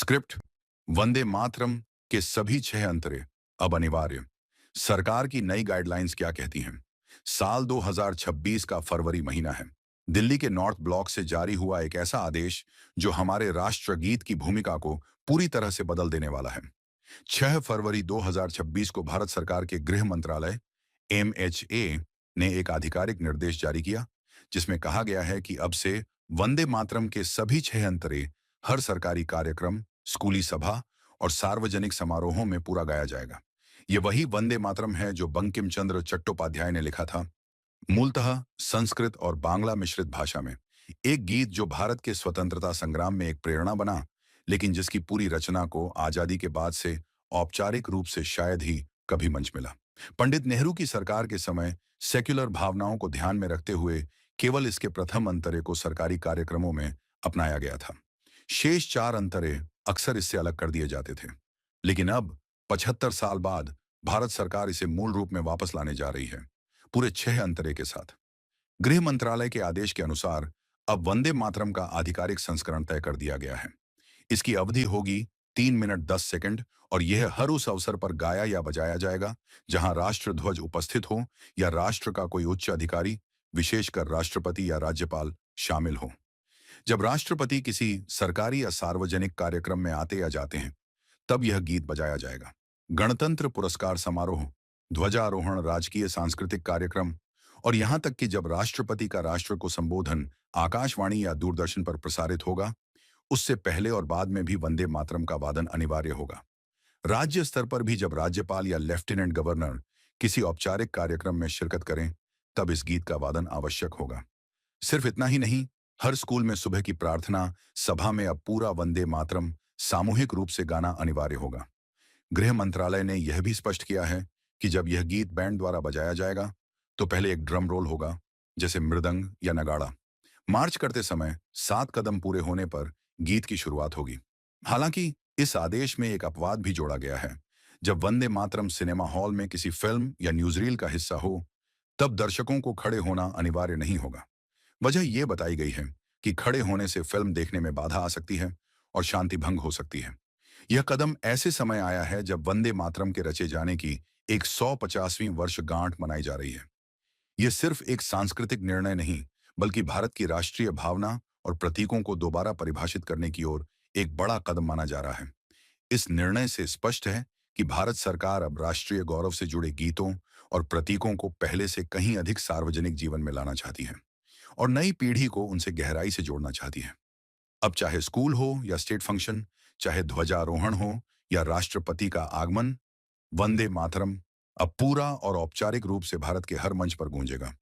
Script. Vande Mataram के सभी 6 अंतरे अब अनिवार्य। सरकार की नई गाइडलाइंस क्या कहती हैं? साल 2026 का फरवरी महीना है। दिल्ली के नॉर्थ ब्लॉक से जारी हुआ एक ऐसा आदेश जो हमारे राष्ट्रगीत की भूमिका को पूरी तरह से बदल देने वाला है। 6 फरवरी 2026 को भारत सरकार के गृह मंत्रालय MHA ने एक आधिकारिक निर्देश जारी किया, जिसमें कहा गया है कि अब से वंदे मातरम के सभी 6 अंतरे हर सरकारी कार्यक्रम, स्कूली सभा और सार्वजनिक समारोहों में पूरा गाया जाएगा। ये वही वंदे मातरम है जो बंकिम चंद्र चट्टोपाध्याय ने लिखा था, मूलतः संस्कृत और बांग्ला मिश्रित भाषा में। एक गीत जो भारत के स्वतंत्रता संग्राम में एक प्रेरणा बना, लेकिन जिसकी पूरी रचना को आजादी के बाद से औपचारिक रूप से शायद ही कभी मंच मिला। पंडित नेहरू की सरकार के समय सेक्युलर भावनाओं को ध्यान में रखते हुए केवल इसके प्रथम अंतरे को सरकारी कार्यक्रमों में अपनाया गया था। शेष 4 अंतरे अक्सर इससे अलग कर दिए जाते थे। लेकिन अब 75 साल बाद भारत सरकार इसे मूल रूप में वापस लाने जा रही है, पूरे 6 अंतरे के साथ। गृह मंत्रालय के आदेश के अनुसार अब वंदे मातरम का आधिकारिक संस्करण तय कर दिया गया है। इसकी अवधि होगी 3 मिनट 10 सेकंड और यह हर उस अवसर पर गाया या बजाया जाएगा जहां राष्ट्र ध्वज उपस्थित हो या राष्ट्र का कोई उच्च अधिकारी, विशेषकर राष्ट्रपति या राज्यपाल शामिल हो। जब राष्ट्रपति किसी सरकारी या सार्वजनिक कार्यक्रम में आते या जाते हैं, तब यह गीत बजाया जाएगा। गणतंत्र पुरस्कार समारोह, ध्वजारोहण, राजकीय सांस्कृतिक कार्यक्रम और यहां तक कि जब राष्ट्रपति का राष्ट्र को संबोधन आकाशवाणी या दूरदर्शन पर प्रसारित होगा, उससे पहले और बाद में भी वंदे मातरम का वादन अनिवार्य होगा। राज्य स्तर पर भी जब राज्यपाल या लेफ्टिनेंट गवर्नर किसी औपचारिक कार्यक्रम में शिरकत करें, तब इस गीत का वादन आवश्यक होगा। सिर्फ इतना ही नहीं, हर स्कूल में सुबह की प्रार्थना सभा में अब पूरा वंदे मातरम सामूहिक रूप से गाना अनिवार्य होगा। गृह मंत्रालय ने यह भी स्पष्ट किया है कि जब यह गीत बैंड द्वारा बजाया जाएगा, तो पहले एक ड्रम रोल होगा, जैसे मृदंग या नगाड़ा। मार्च करते समय 7 कदम पूरे होने पर गीत की शुरुआत होगी। हालांकि इस आदेश में एक अपवाद भी जोड़ा गया है। जब वंदे मातरम सिनेमा हॉल में किसी फिल्म या न्यूज़रील का हिस्सा हो, तब दर्शकों को खड़े होना अनिवार्य नहीं होगा। वजह यह बताई गई है कि खड़े होने से फिल्म देखने में बाधा आ सकती है और शांति भंग हो सकती है। यह कदम ऐसे समय आया है जब वंदे मातरम के रचे जाने की 150वीं वर्षगांठ मनाई जा रही है। यह सिर्फ एक सांस्कृतिक निर्णय नहीं, बल्कि भारत की राष्ट्रीय भावना और प्रतीकों को दोबारा परिभाषित करने की ओर एक बड़ा कदम माना जा रहा है। इस निर्णय से स्पष्ट है कि भारत सरकार अब राष्ट्रीय गौरव से जुड़े गीतों और प्रतीकों को पहले से कहीं अधिक सार्वजनिक जीवन में लाना चाहती है और नई पीढ़ी को उनसे गहराई से जोड़ना चाहती है। अब चाहे स्कूल हो या स्टेट फंक्शन, चाहे ध्वजारोहण हो या राष्ट्रपति का आगमन, वंदे मातरम अब पूरा और औपचारिक रूप से भारत के हर मंच पर गूंजेगा।